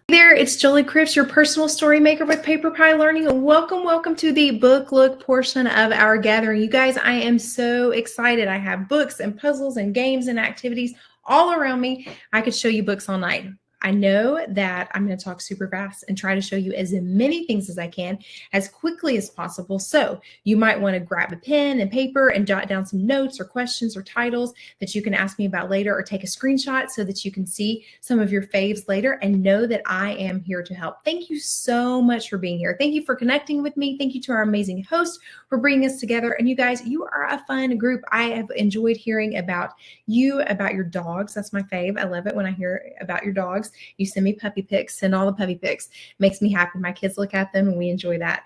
There, it's Jolie Cripps, your personal story maker with PaperPie Learning. Welcome to the book look portion of our gathering. You guys, I am so excited. I have books and puzzles and games and activities all around me. I could show you books all night. I know that I'm going to talk super fast and try to show you as many things as I can as quickly as possible. So you might want to grab a pen and paper and jot down some notes or questions or titles that you can ask me about later, or take a screenshot so that you can see some of your faves later and know that I am here to help. Thank you so much for being here. Thank you for connecting with me. Thank you to our amazing host for bringing us together. And you guys, you are a fun group. I have enjoyed hearing about you, about your dogs. That's my fave. I love it when I hear about your dogs. You send me puppy pics, send all the puppy pics. Makes me happy. My kids look at them and we enjoy that.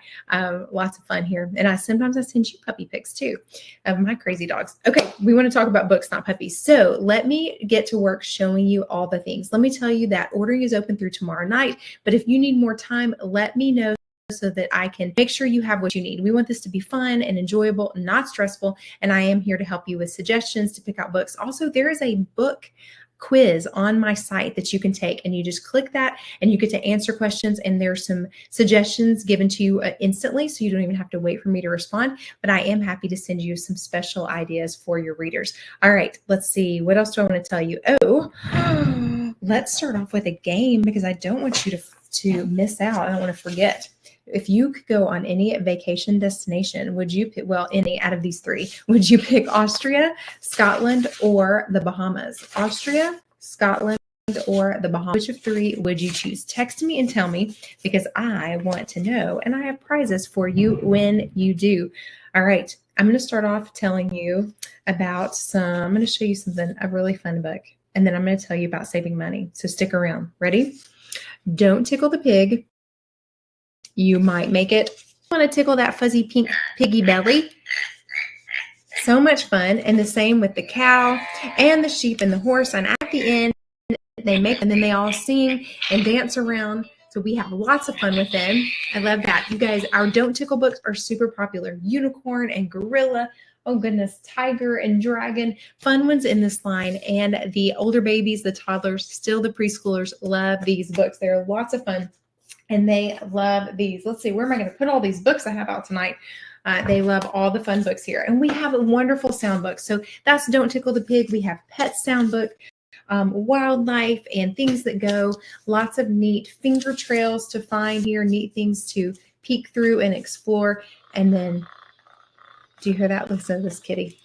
Lots of fun here. And sometimes I send you puppy pics too of my crazy dogs. Okay, we want to talk about books, not puppies. So let me get to work showing you all the things. Let me tell you that ordering is open through tomorrow night. But if you need more time, let me know so that I can make sure you have what you need. We want this to be fun and enjoyable, not stressful. And I am here to help you with suggestions to pick out books. Also, there is a book quiz on my site that you can take, and you just click that and you get to answer questions, and there's some suggestions given to you instantly, so you don't even have to wait for me to respond. But I am happy to send you some special ideas for your readers. All right, let's see, what else do I want to tell you? Let's start off with a game, because I don't want you to miss out. I don't want to forget. If you could go on any vacation destination, would you pick, well, any out of these three, would you pick Austria, Scotland, or the Bahamas? Austria, Scotland, or the Bahamas? Which of three would you choose? Text me and tell me, because I want to know, and I have prizes for you when you do. All right, I'm going to start off telling you about I'm going to show you something, a really fun book, and then I'm going to tell you about saving money. So stick around. Ready? Don't tickle the pig. You might make it. Want to tickle that fuzzy pink piggy belly. So much fun. And the same with the cow and the sheep and the horse. And at the end, they make, and then they all sing and dance around. So we have lots of fun with them. I love that. You guys, our Don't Tickle books are super popular. Unicorn and gorilla. Oh goodness, tiger and dragon. Fun ones in this line. And the older babies, the toddlers, still the preschoolers love these books. They're lots of fun. And they love these. Let's see, where am I going to put all these books I have out tonight? They love all the fun books here. And we have a wonderful sound books. So that's Don't Tickle the Pig. We have Pet Sound Book, wildlife and things that go. Lots of neat finger trails to find here, neat things to peek through and explore. And then, do you hear that? Listen to this kitty.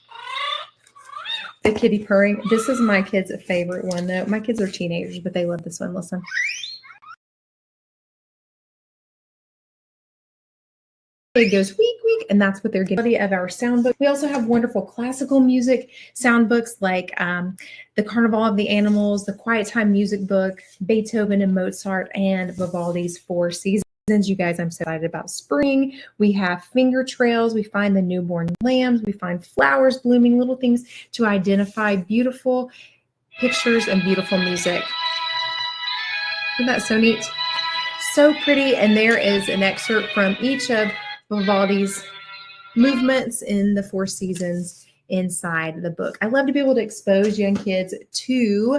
The kitty purring. This is my kids' favorite one, though. My kids are teenagers, but they love this one. Listen. It goes week, and that's what they're getting of our sound book. We also have wonderful classical music sound books like the Carnival of the Animals, the Quiet Time music book, Beethoven and Mozart, and Vivaldi's Four Seasons. You guys, I'm so excited about spring. We have finger trails. We find the newborn lambs. We find flowers blooming, little things to identify beautiful pictures and beautiful music. Isn't that so neat? So pretty. And there is an excerpt from each of Vivaldi's movements in the Four Seasons inside the book. I love to be able to expose young kids to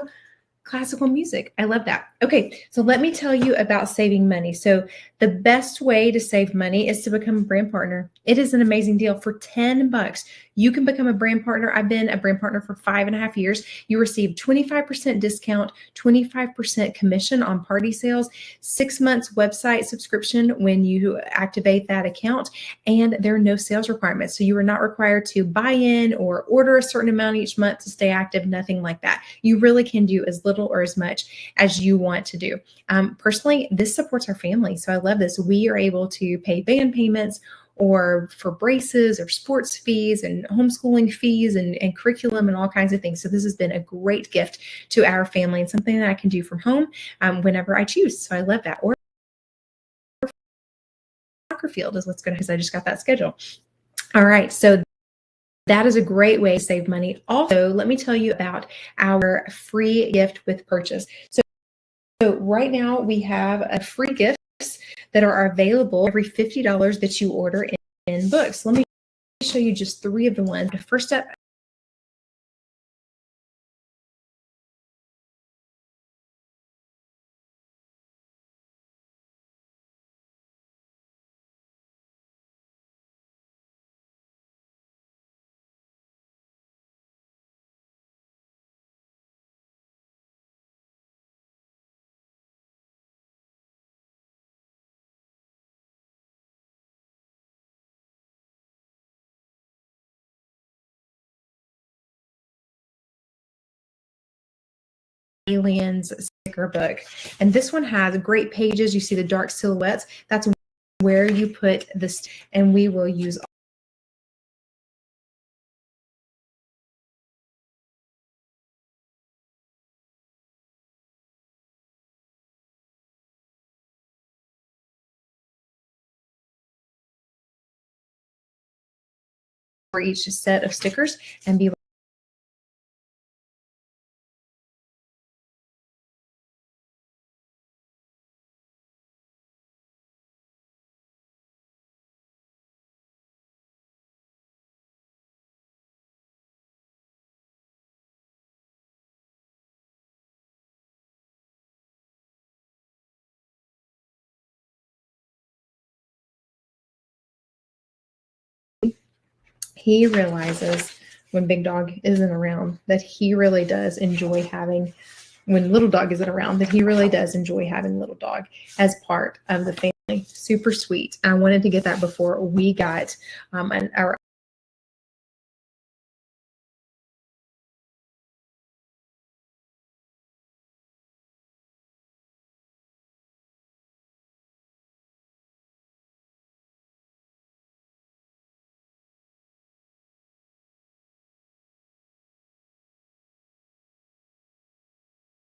classical music. I love that. Okay, so let me tell you about saving money. So the best way to save money is to become a brand partner. It is an amazing deal. For $10, you can become a brand partner. I've been a brand partner for 5.5 years. You receive 25% discount, 25% commission on party sales, 6 months website subscription when you activate that account, and there are no sales requirements. So you are not required to buy in or order a certain amount each month to stay active, nothing like that. You really can do as little or as much as you want to do. Personally, this supports our family. So I love this. We are able to pay band payments or for braces or sports fees and homeschooling fees and curriculum and all kinds of things. So this has been a great gift to our family and something that I can do from home whenever I choose. So I love that. Or soccer field is what's going to, because I just got that schedule. All right. So that is a great way to save money. Also, let me tell you about our free gift with purchase. So right now we have a free gifts that are available every $50 that you order in books. Let me show you just 3 of the ones. The first step, Aliens sticker book. And this one has great pages. You see the dark silhouettes. That's where you put this, and we will use for each set of stickers and be he realizes when Big Dog isn't around that he really does enjoy having, when Little Dog isn't around, that he really does enjoy having Little Dog as part of the family. Super sweet. I wanted to get that before we got our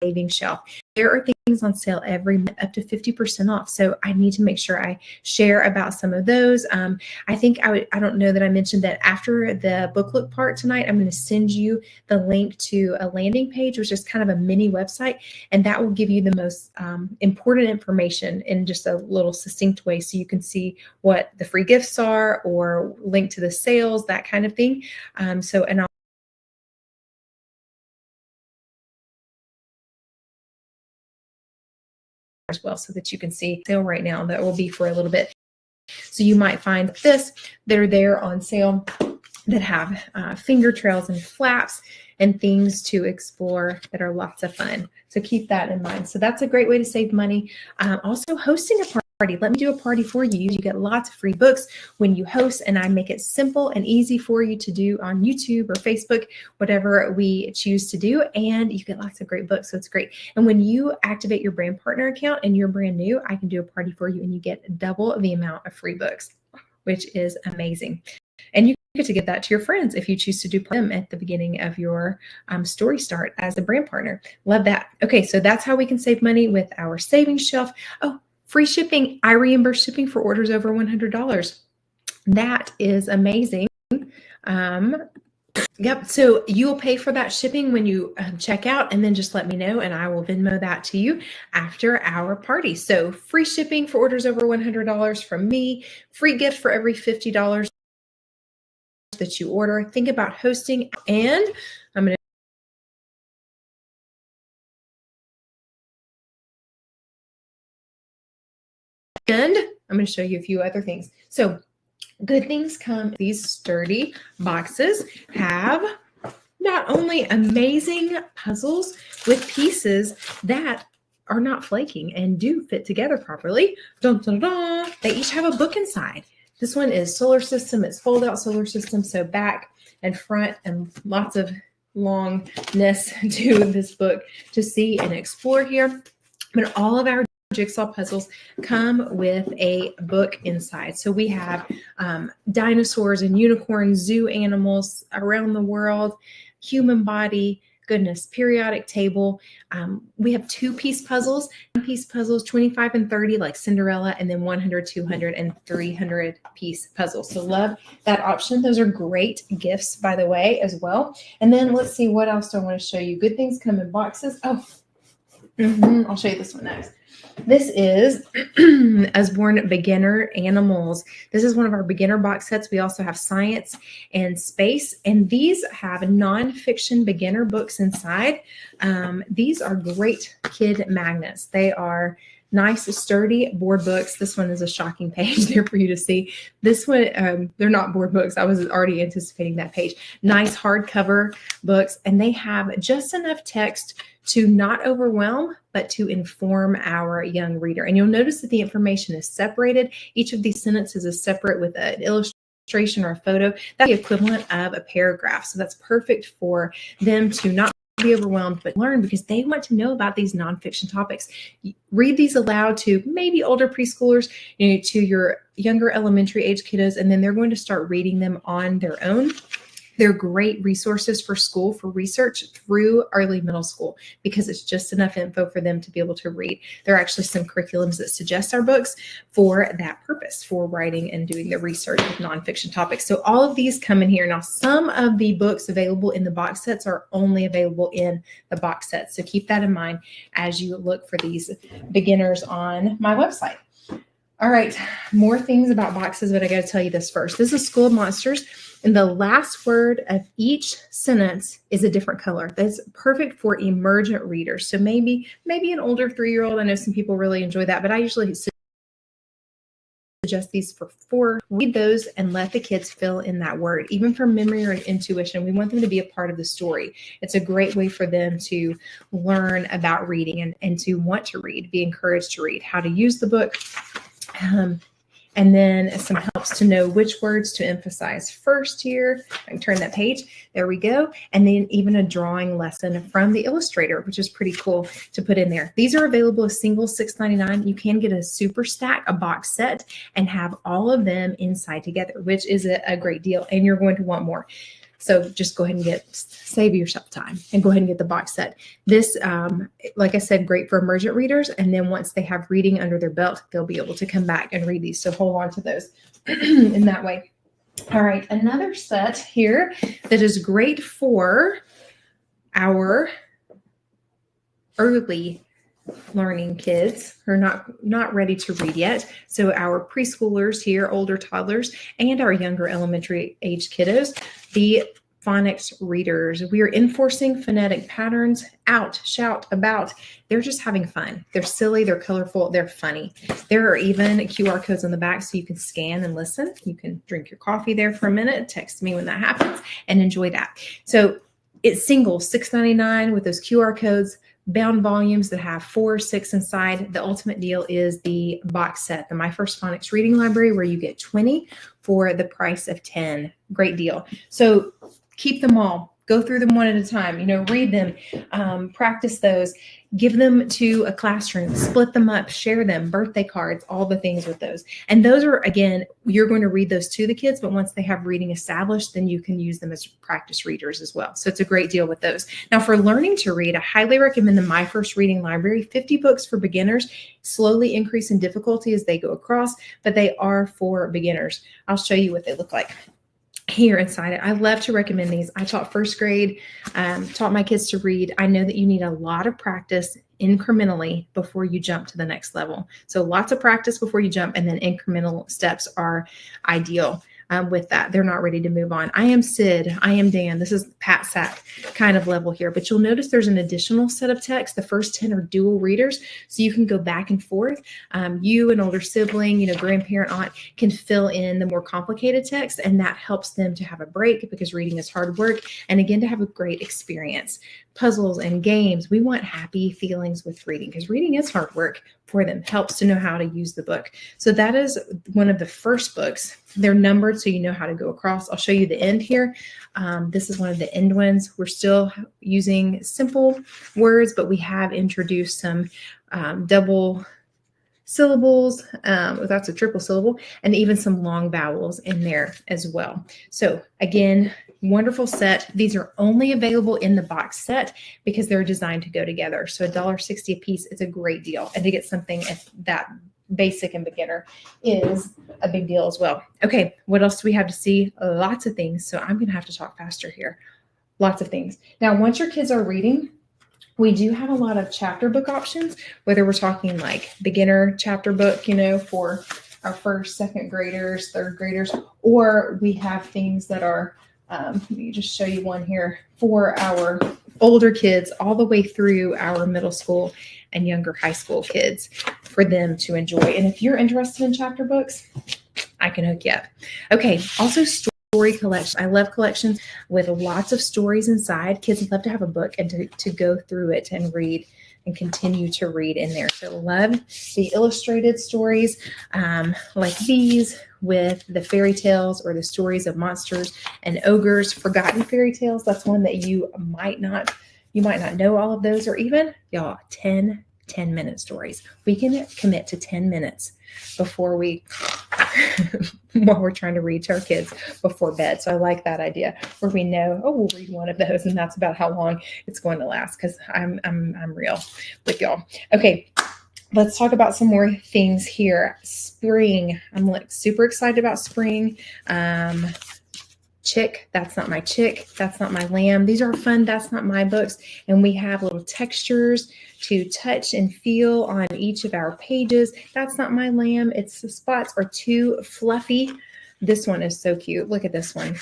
savings shelf. There are things on sale every month, up to 50% off. So I need to make sure I share about some of those. I think I don't know that I mentioned that after the book look part tonight, I'm going to send you the link to a landing page, which is kind of a mini website. And that will give you the most important information in just a little succinct way. So you can see what the free gifts are or link to the sales, that kind of thing. And I'll as well, so that you can see sale right now. That will be for a little bit. So you might find this that are there on sale that have finger trails and flaps and things to explore that are lots of fun. So keep that in mind. So that's a great way to save money. Also, hosting a party. Let me do a party for you. You get lots of free books when you host, and I make it simple and easy for you to do on YouTube or Facebook, whatever we choose to do, and you get lots of great books, so it's great. And when you activate your brand partner account and you're brand new, I can do a party for you, and you get double the amount of free books, which is amazing. And you get to give that to your friends if you choose to do them at the beginning of your story start as a brand partner. Love that. Okay, so that's how we can save money with our savings shelf. Oh, free shipping. I reimburse shipping for orders over $100. That is amazing. Yep. So you'll pay for that shipping when you check out, and then just let me know and I will Venmo that to you after our party. So free shipping for orders over $100 from me, free gift for every $50 that you order. Think about hosting, and I'm going to show you a few other things. So good things come. These sturdy boxes have not only amazing puzzles with pieces that are not flaking and do fit together properly. Dun, dun, dun, they each have a book inside. This one is solar system. It's fold out solar system. So back and front and lots of longness to this book to see and explore here. But all of our jigsaw puzzles come with a book inside. So we have dinosaurs and unicorns, zoo animals around the world, human body, goodness, periodic table. We have 2-piece puzzles, 1-piece puzzles, 25 and 30 like Cinderella, and then 100, 200, and 300-piece puzzles. So love that option. Those are great gifts, by the way, as well. And then let's see, what else do I want to show you? Good things come in boxes. Oh, I'll show you this one next. This is Usborne Beginner Animals. This is one of our beginner box sets. We also have science and space, and these have nonfiction beginner books inside. These are great kid magnets. They are nice, sturdy board books. This one is a shocking page there for you to see. This one, they're not board books. I was already anticipating that page. Nice hardcover books, and they have just enough text to not overwhelm, but to inform our young reader. And you'll notice that the information is separated. Each of these sentences is separate with an illustration or a photo. That's the equivalent of a paragraph. So that's perfect for them to not be overwhelmed, but learn because they want to know about these nonfiction topics. Read these aloud to maybe older preschoolers, to your younger elementary age kiddos, and then they're going to start reading them on their own. They're great resources for school, for research through early middle school, because it's just enough info for them to be able to read. There are actually some curriculums that suggest our books for that purpose, for writing and doing the research with nonfiction topics. So all of these come in here. Now, some of the books available in the box sets are only available in the box sets. So keep that in mind as you look for these beginners on my website. All right, more things about boxes, but I got to tell you this first. This is School of Monsters, and the last word of each sentence is a different color. That's perfect for emergent readers. So maybe an older 3-year-old. I know some people really enjoy that, but I usually suggest these for 4. Read those and let the kids fill in that word, even from memory or intuition. We want them to be a part of the story. It's a great way for them to learn about reading and to want to read, be encouraged to read, how to use the book. And then some helps to know which words to emphasize first here. I can turn that page. There we go. And then even a drawing lesson from the illustrator, which is pretty cool to put in there. These are available as single $6.99. You can get a super stack, a box set, and have all of them inside together, which is a great deal. And you're going to want more. So just go ahead and save yourself time and go ahead and get the box set. This, like I said, great for emergent readers. And then once they have reading under their belt, they'll be able to come back and read these. So hold on to those in that way. All right, another set here that is great for our early learning kids who are not ready to read yet. So our preschoolers here, older toddlers, and our younger elementary age kiddos, the phonics readers. We are enforcing phonetic patterns out, shout, about. They're just having fun. They're silly, they're colorful, they're funny. There are even QR codes on the back so you can scan and listen. You can drink your coffee there for a minute, text me when that happens, and enjoy that. So it's single, $6.99 with those QR codes, bound volumes that have 4 or 6 inside. The ultimate deal is the box set, the My First Phonics Reading Library, where you get 20 for the price of 10. Great deal. So keep them all. Go through them one at a time. Read them, practice those, give them to a classroom, split them up, share them, birthday cards, all the things with those. And those are, again, you're going to read those to the kids, but once they have reading established, then you can use them as practice readers as well. So it's a great deal with those. Now, for learning to read, I highly recommend the My First Reading Library. 50 books for beginners, slowly increase in difficulty as they go across, but they are for beginners. I'll show you what they look like here inside it. I love to recommend these. I taught first grade, taught my kids to read. I know that you need a lot of practice incrementally before you jump to the next level. So lots of practice before you jump, and then incremental steps are ideal. With that, they're not ready to move on. I am Sid. I am Dan. This is Pat Sack kind of level here, but you'll notice there's an additional set of text. The first 10 are dual readers, so you can go back and forth. You, an older sibling, grandparent, aunt, can fill in the more complicated text, and that helps them to have a break because reading is hard work, and again, to have a great experience. Puzzles and games. We want happy feelings with reading because reading is hard work for them. Helps to know how to use the book. So that is one of the first books. They're numbered so you know how to go across. I'll show you the end here. This is one of the end ones. We're still using simple words, but we have introduced some double syllables, that's a triple syllable, and even some long vowels in there as well. So again, wonderful set. These are only available in the box set because they're designed to go together. So $1.60 a piece is a great deal. And to get something that basic and beginner is a big deal as well. Okay, what else do we have to see? Lots of things. So I'm going to have to talk faster here. Lots of things. Now, once your kids are reading, we do have a lot of chapter book options, whether we're talking like beginner chapter book, for our first, second graders, third graders, or we have things that are, let me just show you one here for our older kids all the way through our middle school and younger high school kids for them to enjoy. And if you're interested in chapter books, I can hook you up. Okay, also story collection. I love collections with lots of stories inside. Kids love to have a book and to go through it and read and continue to read in there. So love the illustrated stories like these with the fairy tales or the stories of monsters and ogres, forgotten fairy tales. That's one that you might not You might not know all of those, or even, y'all, 10-minute stories. We can commit to 10 minutes before we, while we're trying to read to our kids before bed. So I like that idea where we know, oh, we'll read one of those, and that's about how long it's going to last, because I'm real with y'all. Okay. Let's talk about some more things here. Spring. I'm like super excited about spring. Chick, that's not my chick. That's not my lamb. These are fun. That's not my books. And we have little textures to touch and feel on each of our pages. That's not my lamb. It's the spots are too fluffy. This one is so cute. Look at this one.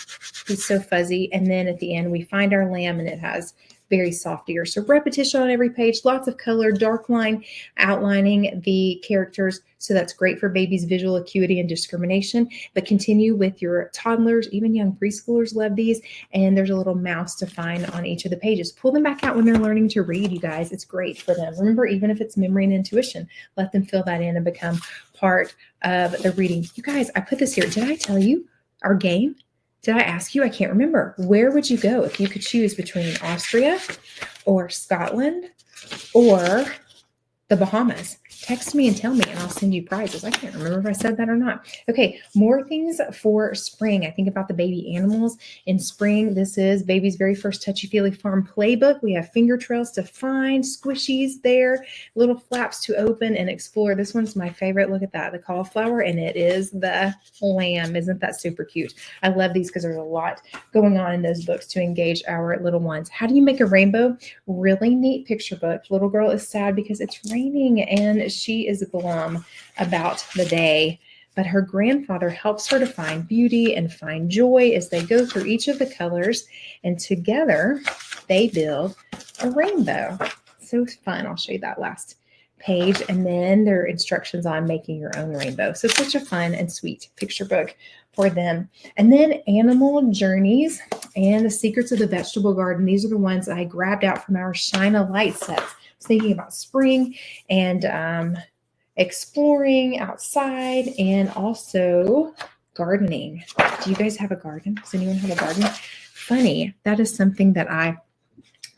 He's so fuzzy. And then at the end, we find our lamb, and it has very soft ears. So repetition on every page, lots of color, dark line outlining the characters. So that's great for babies' visual acuity and discrimination. But continue with your toddlers, even young preschoolers love these. And there's a little mouse to find on each of the pages. Pull them back out when they're learning to read, you guys. It's great for them. Remember, even if it's memory and intuition, let them fill that in and become part of the reading. You guys, I put this here. Did I tell you our game? Did I ask you? I can't remember. Where would you go if you could choose between Austria or Scotland or the Bahamas? Text me and tell me, and I'll send you prizes. I can't remember if I said that or not. Okay, more things for spring. I think about the baby animals in spring. This is baby's very first touchy-feely farm playbook. We have finger trails to find, squishies there, little flaps to open and explore. This one's my favorite. Look at that, the cauliflower, and it is the lamb. Isn't that super cute? I love these because there's a lot going on in those books to engage our little ones. How do you make a rainbow? Really neat picture book. Little girl is sad because it's raining, and she is glum about the day, but her grandfather helps her to find beauty and find joy as they go through each of the colors, and together they build a rainbow. So fun. I'll show you that last page, and then there are instructions on making your own rainbow. So such a fun and sweet picture book for them. And then Animal Journeys and the Secrets of the Vegetable Garden. These are the ones I grabbed out from our Shine a Light sets. I was thinking about spring and exploring outside and also gardening. Do you guys have a garden? Does anyone have a garden? Funny, that is something that I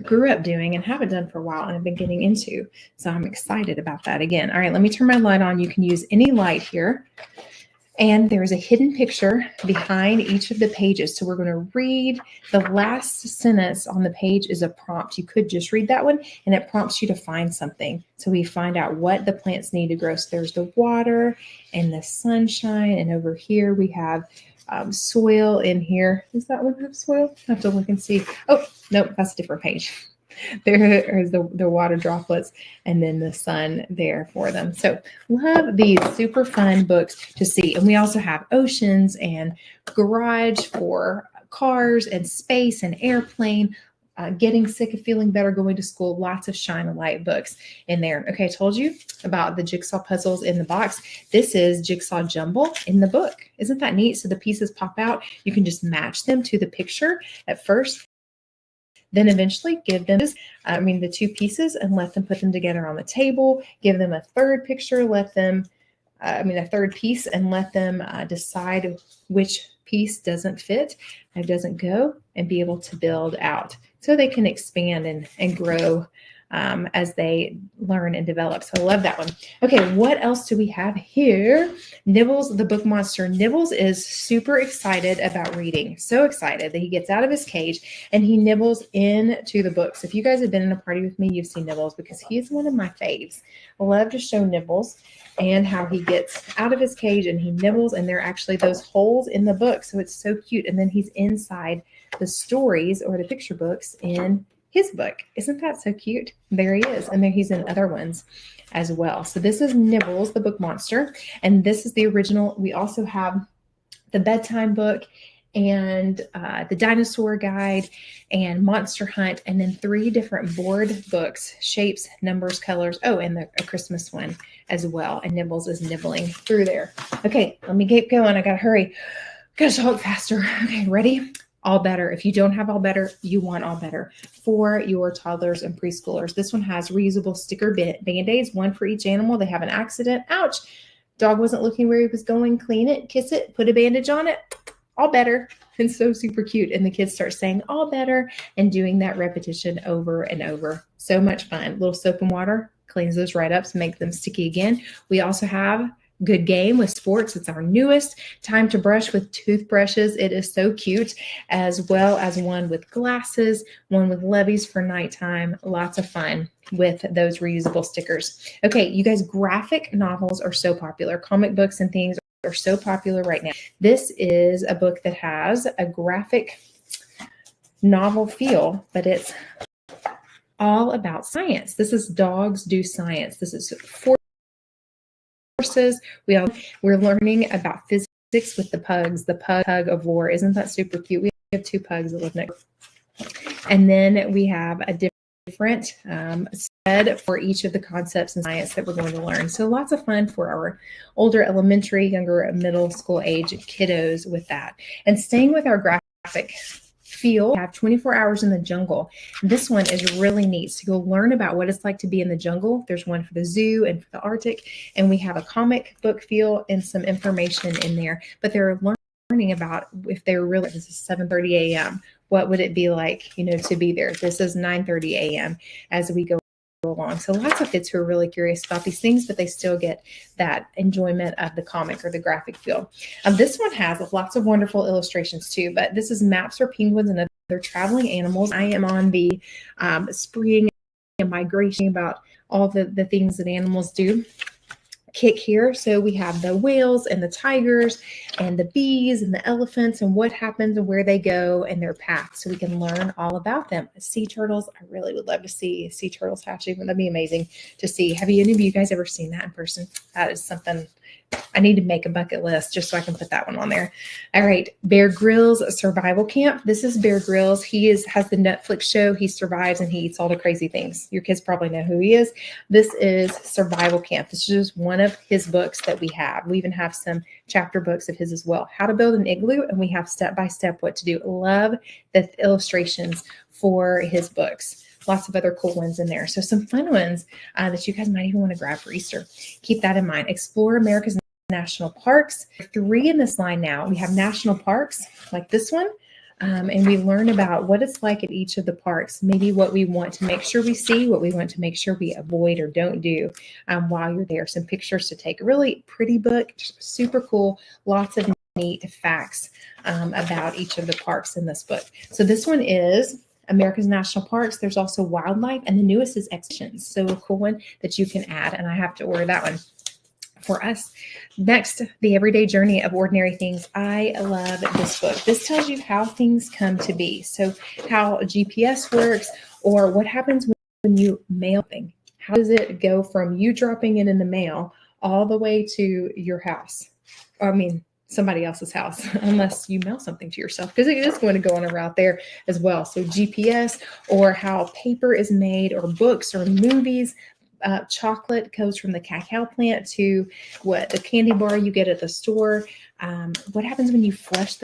grew up doing and haven't done for a while and I've been getting into. So I'm excited about that again. All right, let me turn my light on. You can use any light here. And there's a hidden picture behind each of the pages. So we're going to read the last sentence on the page is a prompt. You could just read that one and it prompts you to find something. So we find out what the plants need to grow. So there's the water and the sunshine. And over here we have soil in here. Does that one have soil? I have to look and see. Oh, nope, that's a different page. There is the water droplets and then the sun there for them. So love these super fun books to see. And we also have oceans and garage for cars and space and airplane, getting sick and feeling better, going to school, lots of Shine a Light books in there. Okay, I told you about the jigsaw puzzles in the box. This is Jigsaw Jumble in the book. Isn't that neat? So the pieces pop out. You can just match them to the picture at first. Then eventually give them the two pieces and let them put them together on the table. Give them a third picture, a third piece, and let them decide which piece doesn't fit and doesn't go, and be able to build out so they can expand and grow as they learn and develop. So I love that one. Okay, what else do we have here? Nibbles, the book monster. Nibbles is super excited about reading. So excited that he gets out of his cage and he nibbles into the books. If you guys have been in a party with me, you've seen Nibbles because he's one of my faves. I love to show Nibbles and how he gets out of his cage and he nibbles, and there are actually those holes in the book. So it's so cute. And then he's inside the stories or the picture books in his book. Isn't that so cute? There he is. And then he's in other ones as well. So this is Nibbles, the book monster. And this is the original. We also have the bedtime book and the dinosaur guide and monster hunt, and then 3 different board books, shapes, numbers, colors. Oh, and a Christmas one as well. And Nibbles is nibbling through there. Okay, let me get going. I got to hurry. Gotta talk faster. Okay, ready? All Better. If you don't have All Better, you want All Better for your toddlers and preschoolers. This one has reusable sticker band-aids, one for each animal. They have an accident. Ouch. Dog wasn't looking where he was going. Clean it, kiss it, put a bandage on it. All Better. and so super cute. And the kids start saying all better and doing that repetition over and over. So much fun. Little soap and water cleans those right up to make them sticky again. We also have Good Game with sports. It's our newest. Time to Brush with toothbrushes. It is so cute, as well as one with glasses, one with levies for nighttime. Lots of fun with those reusable stickers. Okay, you guys, graphic novels are so popular. Comic books and things are so popular right now. This is a book that has a graphic novel feel, but it's all about science. This is Dogs Do Science. This is forces. We're learning about physics with the pugs, the pug of war. Isn't that super cute? We have 2 pugs that live next. And then we have a different spread for each of the concepts in science that we're going to learn. So lots of fun for our older elementary, younger middle school age kiddos with that. And staying with our graphic feel, we have 24 Hours in the Jungle. This one is really neat. So you'll learn about what it's like to be in the jungle. There's one for the zoo and for the Arctic. And we have a comic book feel and some information in there. But they're learning about if they're really, this is 7:30 a.m. What would it be like, to be there? This is 9:30 a.m. as we go along. So lots of kids who are really curious about these things, but they still get that enjoyment of the comic or the graphic feel. This one has lots of wonderful illustrations too, but this is maps for penguins and other traveling animals. I am on the spring and migration about all the things that animals do kick here. So we have the whales and the tigers and the bees and the elephants and what happens and where they go and their paths. So we can learn all about them. Sea turtles, I really would love to see sea turtles hatching. That'd be amazing to see. Have any of you guys ever seen that in person? That is something I need to make a bucket list just so I can put that one on there. All right. Bear Grylls Survival Camp. This is Bear Grylls. He has the Netflix show. He survives and he eats all the crazy things. Your kids probably know who he is. This is Survival Camp. This is just one of his books that we have. We even have some chapter books of his as well. How to build an igloo. And we have step-by-step what to do. Love the illustrations for his books. Lots of other cool ones in there. So some fun ones that you guys might even want to grab for Easter. Keep that in mind. Explore America's national parks. 3 in this line now. We have national parks like this one. And we learn about what it's like at each of the parks, maybe what we want to make sure we see, what we want to make sure we avoid or don't do while you're there. Some pictures to take. A really pretty book, super cool. Lots of neat facts about each of the parks in this book. So this one is America's National Parks. There's also wildlife, and the newest is exhibitions. So a cool one that you can add, and I have to order that one for us. Next, The Everyday Journey of Ordinary Things. I love this book. This tells you how things come to be. So how a GPS works, or what happens when you mail things. How does it go from you dropping it in the mail all the way to your house? Somebody else's house, unless you mail something to yourself, because it is going to go on a route there as well. So GPS, or how paper is made, or books or movies. Chocolate goes from the cacao plant to the candy bar you get at the store. What happens when you flush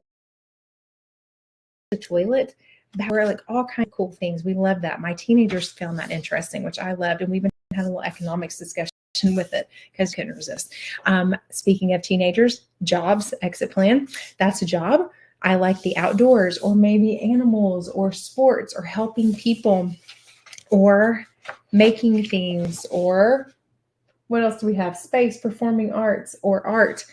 the toilet? Like all kinds of cool things. We love that. My teenagers found that interesting, which I loved. And we've been having a little economics discussion with it because couldn't resist. Speaking of teenagers, jobs, exit plan. That's a job. I like the outdoors, or maybe animals, or sports, or helping people, or making things, or what else do we have? Space, performing arts, or art.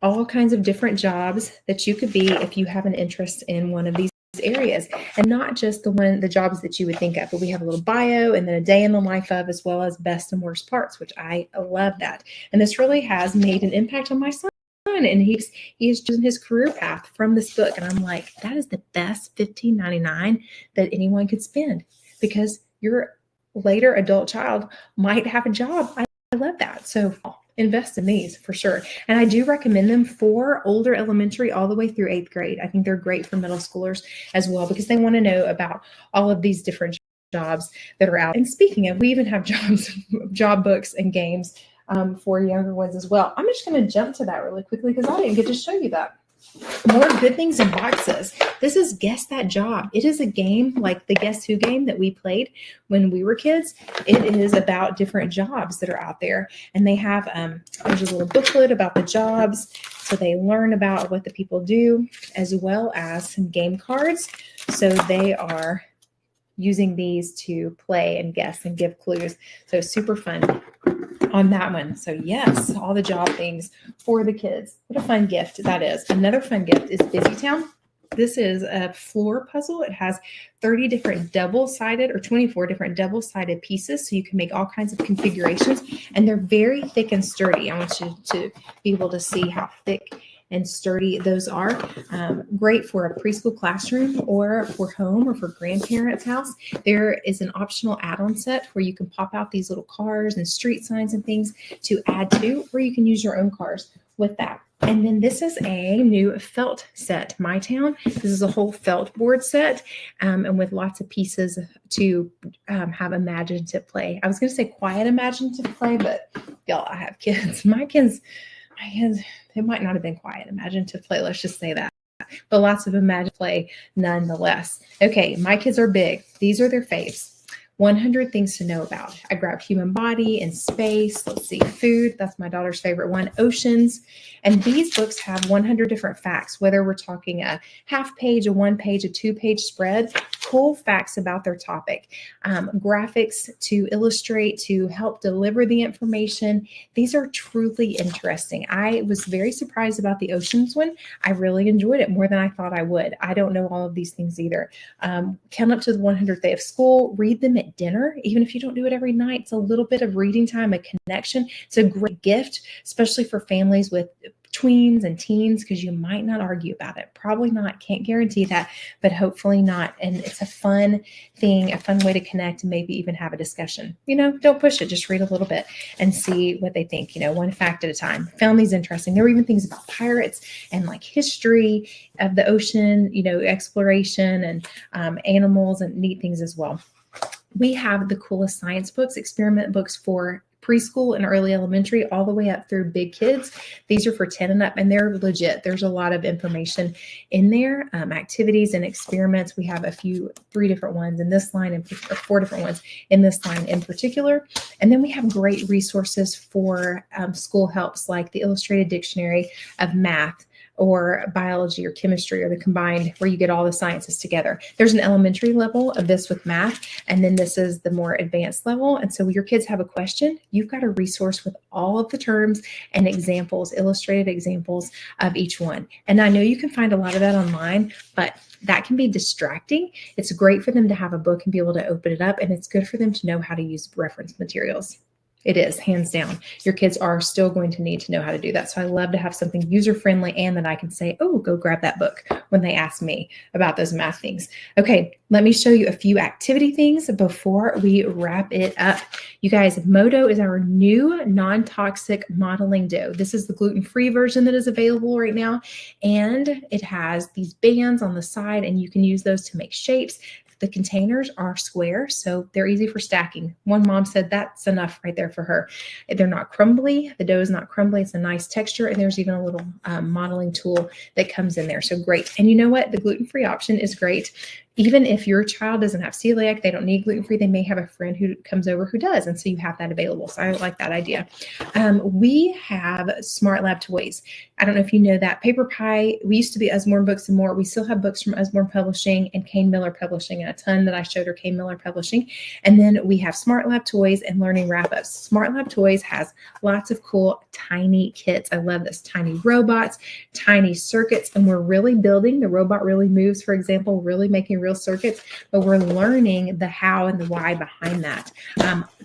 All kinds of different jobs that you could be if you have an interest in one of these areas, and not just the jobs that you would think of, but we have a little bio and then a day in the life of, as well as best and worst parts, which I love that. And this really has made an impact on my son. And he has chosen his career path from this book. And I'm like, that is the best $15.99 that anyone could spend, because your later adult child might have a job. I love that. So invest in these for sure. And I do recommend them for older elementary all the way through 8th grade. I think they're great for middle schoolers as well, because they want to know about all of these different jobs that are out. And speaking of, we even have job books and games for younger ones as well. I'm just going to jump to that really quickly because I didn't get to show you that. More Good Things in Boxes. This is Guess That Job. It is a game like the Guess Who game that we played when we were kids. It is about different jobs that are out there. And they have, there's a little booklet about the jobs So they learn about what the people do, as well as some game cards. So they are using these to play and guess and give clues. So super fun on that one. So yes, all the job things for the kids. What a fun gift that is. Another fun gift is Busy Town. This is a floor puzzle. It has 30 different double-sided or 24 different double-sided pieces, so you can make all kinds of configurations, and they're very thick and sturdy. I want you to be able to see how thick and sturdy those are. Great for a preschool classroom or for home or for grandparents' house. There is an optional add-on set where you can pop out these little cars and street signs and things to add to, or you can use your own cars with that. And then this is a new felt set, My Town. This is a whole felt board set, and with lots of pieces to have imaginative play. I was going to say quiet imaginative play, but y'all, I have kids. My kids, they might not have been quiet imaginative play. Let's just say that. But lots of imaginative play nonetheless. Okay, my kids are big. These are their faves. 100 things to know about. I grabbed human body and space. Let's see, food. That's my daughter's favorite one. Oceans. And these books have 100 different facts, whether we're talking a half page, a 1 page, a 2-page spread, cool facts about their topic, graphics to illustrate, to help deliver the information. These are truly interesting. I was very surprised about the oceans one. I really enjoyed it more than I thought I would. I don't know all of these things either. Count up to the 100th day of school, read them at dinner, even if you don't do it every night. It's a little bit of reading time, a connection. It's a great gift, especially for families with tweens and teens, because you might not argue about it. Probably not. Can't guarantee that, but hopefully not. And it's a fun thing, a fun way to connect and maybe even have a discussion. Don't push it. Just read a little bit and see what they think, one fact at a time. Found these interesting. There were even things about pirates and like history of the ocean, exploration and animals and neat things as well. We have the coolest science books, experiment books for preschool and early elementary, all the way up through big kids. These are for 10 and up, and they're legit. There's a lot of information in there, activities and experiments. We have 3 different ones in this line, or 4 different ones in this line in particular. And then we have great resources for school helps, like the Illustrated Dictionary of Math, or biology or chemistry, or the combined where you get all the sciences together. There's an elementary level of this with math, and then this is the more advanced level. And so your kids have a question, you've got a resource with all of the terms and examples, illustrated examples of each one. And I know you can find a lot of that online, but that can be distracting. It's great for them to have a book and be able to open it up, and it's good for them to know how to use reference materials. It is, hands down. Your kids are still going to need to know how to do that. So I love to have something user-friendly and that I can say, oh, go grab that book when they ask me about those math things. Okay, let me show you a few activity things before we wrap it up. You guys, Modo is our new non-toxic modeling dough. This is the gluten-free version that is available right now. And it has these bands on the side, and you can use those to make shapes. The containers are square, so they're easy for stacking. One mom said that's enough right there for her. They're not crumbly. The dough is not crumbly. It's a nice texture, and there's even a little modeling tool that comes in there. So great. And you know what? The gluten-free option is great. Even if your child doesn't have celiac, they don't need gluten-free, they may have a friend who comes over who does. And so you have that available. So I like that idea. We have Smart Lab toys. I don't know if you know that. PaperPie, we used to be Usborne Books and More. We still have books from Usborne Publishing and Kane Miller Publishing, and a ton that I showed her Kane Miller Publishing. And then we have Smart Lab toys and Learning Wrap-Ups. Smart Lab toys has lots of cool tiny kits. I love this. Tiny robots, tiny circuits, and we're really building. The robot really moves, for example, really making real circuits, but we're learning the how and the why behind that.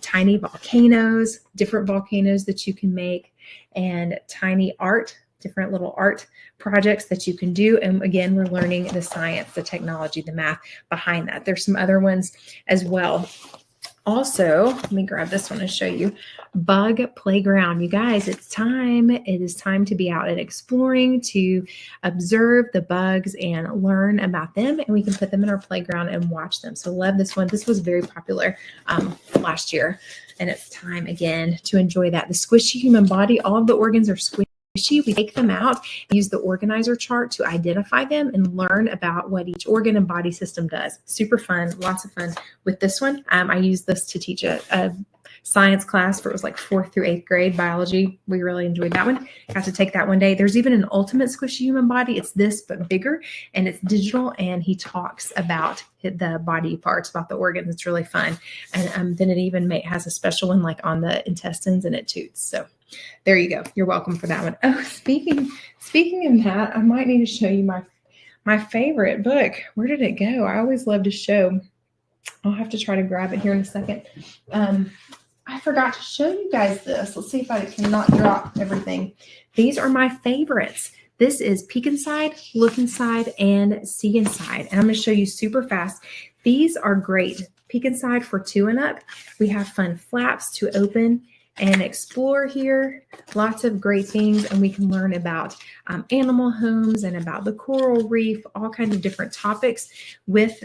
Tiny volcanoes, different volcanoes that you can make, and tiny art, different little art projects that you can do. And again, we're learning the science, the technology, the math behind that. There's some other ones as well. Also, let me grab this one and show you. Bug Playground. You guys, it's time. It is time to be out and exploring, to observe the bugs and learn about them. And we can put them in our playground and watch them. So love this one. This was very popular last year. And it's time again to enjoy that. The squishy human body, all of the organs are squishy. We take them out, use the organizer chart to identify them and learn about what each organ and body system does. Super fun, lots of fun with this one. I use this to teach a science class where it was like 4th through 8th grade biology. We really enjoyed that one. Got to take that one day. There's even an ultimate squishy human body. It's this, but bigger, and it's digital. And he talks about the body parts, about the organs. It's really fun. And then it even has a special one like on the intestines, and it toots. So there you go. You're welcome for that one. Oh, speaking of that, I might need to show you my favorite book. Where did it go? I always love to show. I'll have to try to grab it here in a second. I forgot to show you guys this. Let's see if I cannot drop everything. These are my favorites. This is Peek Inside, Look Inside, and See Inside. And I'm going to show you super fast. These are great. Peek Inside for 2 and up. We have fun flaps to open and explore here. Lots of great things, and we can learn about animal homes and about the coral reef, all kinds of different topics with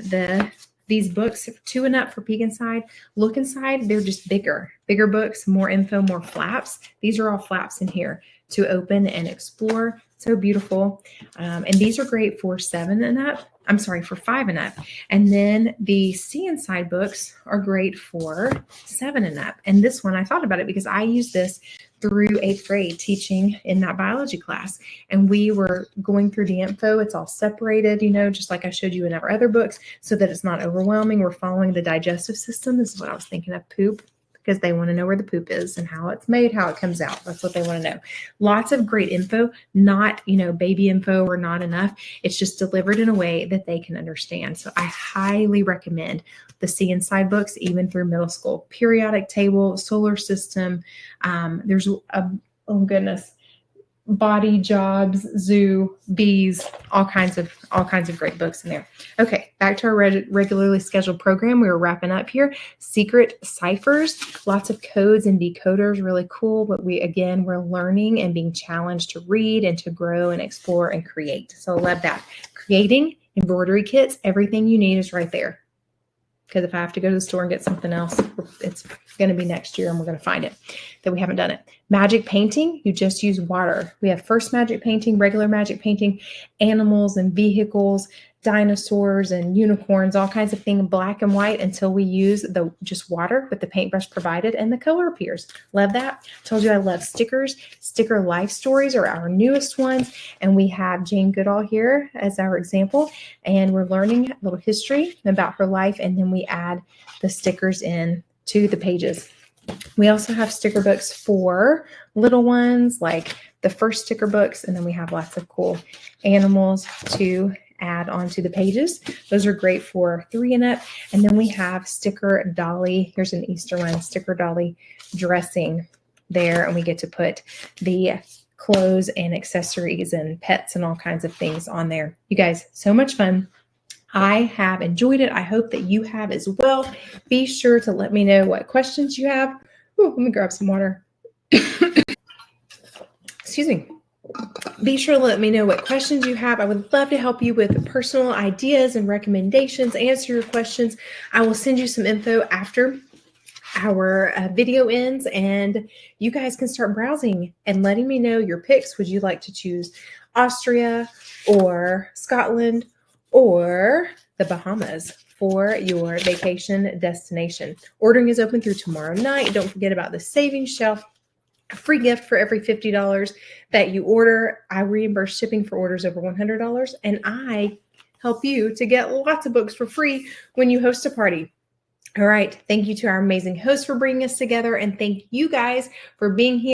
these books. 2 and up for Peek Inside. Look Inside, they're just bigger books, more info, more flaps. These are all flaps in here to open and explore. So beautiful. And these are great for 7 and up. I'm sorry, for 5 and up. And then the See Inside books are great for 7 and up. And this one, I thought about it because I used this through 8th grade teaching in that biology class. And we were going through the info. It's all separated, just like I showed you in our other books, so that it's not overwhelming. We're following the digestive system. This is what I was thinking of, poop, because they want to know where the poop is and how it's made, how it comes out. That's what they want to know. Lots of great info, not, baby info or not enough. It's just delivered in a way that they can understand. So I highly recommend the See Inside books, even through middle school. Periodic table, solar system. There's oh goodness, body, jobs, zoo, bees, all kinds of great books in there. Okay, back to our regularly scheduled program. We were wrapping up here. Secret ciphers, lots of codes and decoders, really cool. But we're learning and being challenged to read and to grow and explore and create. So I love that. Creating embroidery kits, everything you need is right there. Because if I have to go to the store and get something else, it's going to be next year and we're going to find it that we haven't done it. Magic painting, you just use water. We have first magic painting, regular magic painting, animals and vehicles, dinosaurs and unicorns, all kinds of things, black and white, until we use just water with the paintbrush provided and the color appears. Love that. Told you I love stickers. Sticker life stories are our newest ones. And we have Jane Goodall here as our example. And we're learning a little history about her life. And then we add the stickers in to the pages. We also have sticker books for little ones, like the first sticker books. And then we have lots of cool animals to add onto the pages. Those are great for 3 and up. And then we have sticker dolly. Here's an Easter one, sticker dolly dressing there. And we get to put the clothes and accessories and pets and all kinds of things on there. You guys, so much fun. I have enjoyed it. I hope that you have as well. Be sure to let me know what questions you have. Ooh, let me grab some water. Excuse me. Be sure to let me know what questions you have. I would love to help you with personal ideas and recommendations, answer your questions. I will send you some info after our video ends, and you guys can start browsing and letting me know your picks. Would you like to choose Austria or Scotland or the Bahamas for your vacation destination? Ordering is open through tomorrow night. Don't forget about the savings shelf. A free gift for every $50 that you order. I reimburse shipping for orders over $100, and I help you to get lots of books for free when you host a party. All right. Thank you to our amazing host for bringing us together, and thank you guys for being here.